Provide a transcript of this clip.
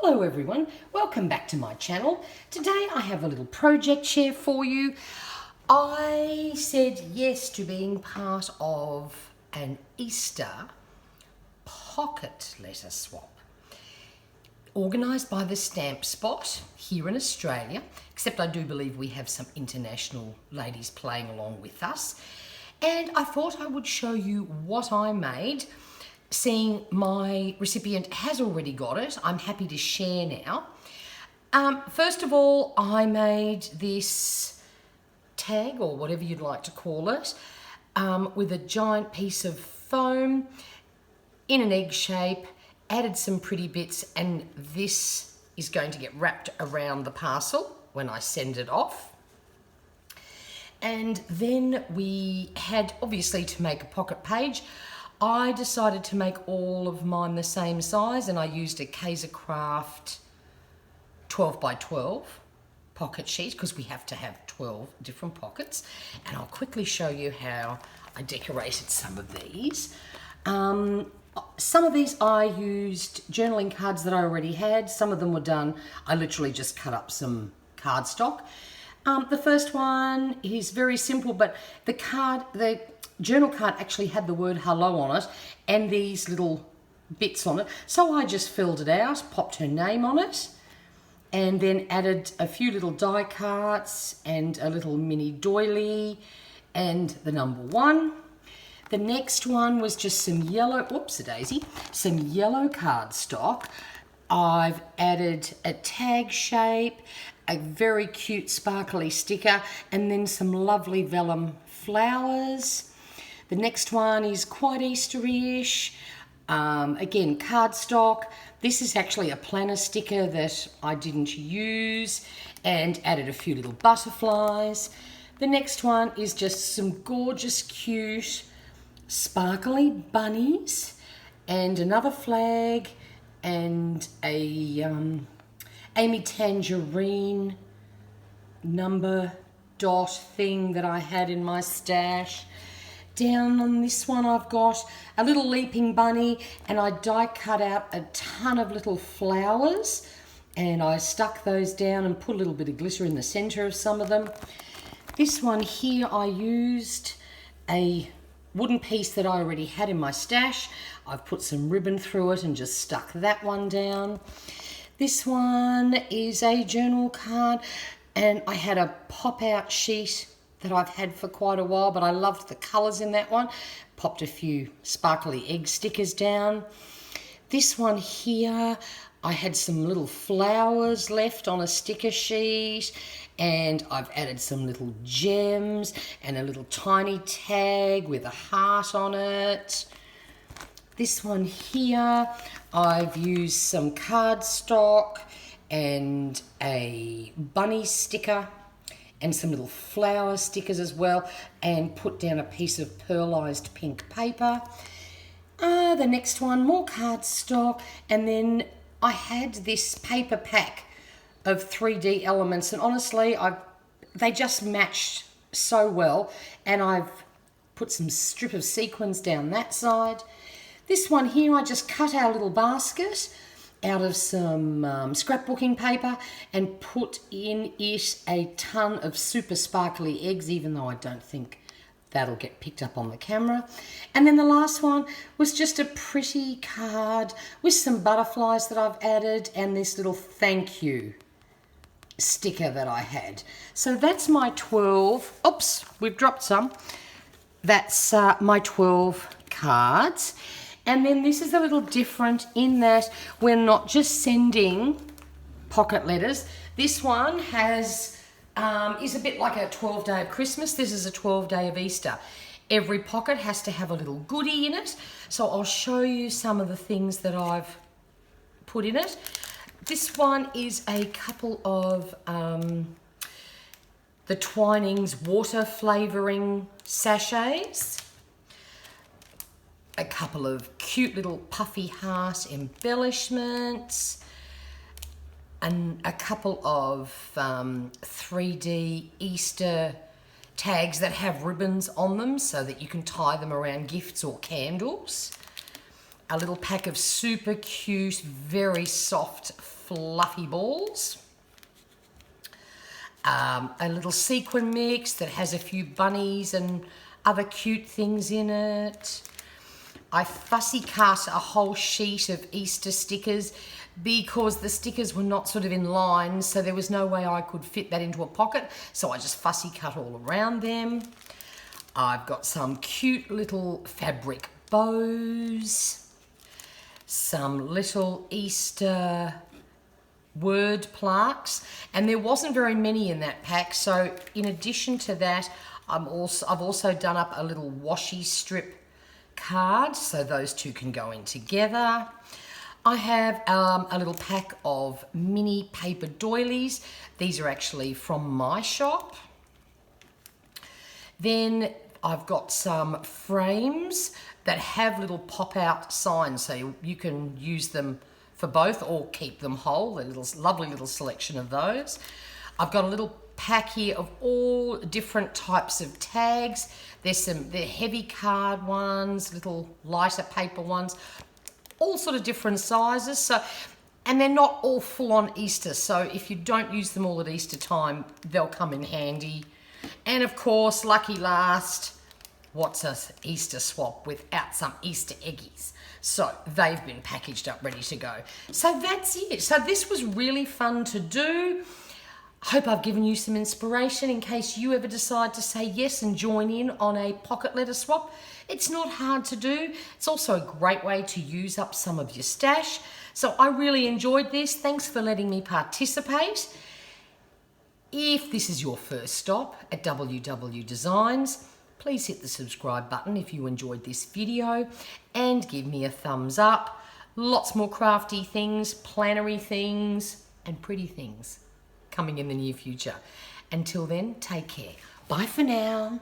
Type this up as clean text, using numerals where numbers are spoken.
Hello everyone, welcome back to my channel. Today I have a little project share for you. I said yes to being part of an Easter pocket letter swap organised by the Stamp Spot here in Australia, except I do believe we have some international ladies playing along with us. And I thought I would show you what I made. Seeing my recipient has already got it, I'm happy to share now. First of all, I made this tag, or whatever you'd like to call it, with a giant piece of foam in an egg shape, added some pretty bits, and this is going to get wrapped around the parcel when I send it off. And then we had, obviously, to make a pocket page, I decided to make all of mine the same size, and I used a Craft 12 by 12 pocket sheet because we have to have 12 different pockets. And I'll quickly show you how I decorated some of these. Some of these I used journaling cards that I already had. Some of them were done. I literally just cut up some cardstock. The first one is very simple, but the journal card actually had the word hello on it and these little bits on it. So I just filled it out, popped her name on it, and then added a few little die cuts and a little mini doily and the number 1. The next one was just some yellow, whoops-a-daisy, some yellow cardstock. I've added a tag shape, a very cute sparkly sticker, and then some lovely vellum flowers. The next one is quite Easter-ish. Again, cardstock. This is actually a planner sticker that I didn't use, and added a few little butterflies. The next one is just some gorgeous, cute, sparkly bunnies, and another flag, and a Amy Tangerine number dot thing that I had in my stash. Down on this one I've got a little leaping bunny, and I die cut out a ton of little flowers, and I stuck those down and put a little bit of glitter in the center of some of them. This one here I used a wooden piece that I already had in my stash. I've put some ribbon through it and just stuck that one down. This one is a journal card, and I had a pop-out sheet that I've had for quite a while, but I loved the colours in that one. Popped a few sparkly egg stickers down. This one here, I had some little flowers left on a sticker sheet, and I've added some little gems and a little tiny tag with a heart on it. This one here, I've used some cardstock and a bunny sticker and some little flower stickers as well, and put down a piece of pearlized pink paper. The next one, more cardstock, and then I had this paper pack of 3D elements, and honestly, they just matched so well, and I've put some strip of sequins down that side. This one here, I just cut our little basket out of some scrapbooking paper and put in it a ton of super sparkly eggs, even though I don't think that'll get picked up on the camera. And then the last one was just a pretty card with some butterflies that I've added and this little thank you sticker that I had. So that's my 12, oops, we've dropped some. That's my 12 cards. And then this is a little different in that we're not just sending pocket letters. This one is a bit like a 12-day of Christmas. This is a 12-day of Easter. Every pocket has to have a little goodie in it. So I'll show you some of the things that I've put in it. This one is a couple of the Twinings water flavouring sachets. A couple of cute little puffy heart embellishments, and a couple of 3D Easter tags that have ribbons on them so that you can tie them around gifts or candles. A little pack of super cute, very soft fluffy balls. A little sequin mix that has a few bunnies and other cute things in it. I fussy cut a whole sheet of Easter stickers because the stickers were not sort of in line, so there was no way I could fit that into a pocket, so I just fussy cut all around them. I've got some cute little fabric bows, some little Easter word plaques, and there wasn't very many in that pack, so in addition to that, I've also done up a little washi strip card, so those two can go in together. I have a little pack of mini paper doilies. These are actually from my shop. Then I've got some frames that have little pop-out signs, so you can use them for both or keep them whole. A lovely little selection of those. I've got a little pack here of all different types of tags. They're heavy card ones, little lighter paper ones, all sort of different sizes. So, and they're not all full on Easter. So if you don't use them all at Easter time, they'll come in handy. And of course, lucky last, what's a Easter swap without some Easter eggies? So they've been packaged up, ready to go. So that's it. So this was really fun to do. I hope I've given you some inspiration in case you ever decide to say yes and join in on a pocket letter swap. It's not hard to do. It's also a great way to use up some of your stash. So I really enjoyed this. Thanks for letting me participate. If this is your first stop at WW Designs, please hit the subscribe button if you enjoyed this video and give me a thumbs up. Lots more crafty things, plannery things, and pretty things coming in the near future. Until then, take care. Bye for now.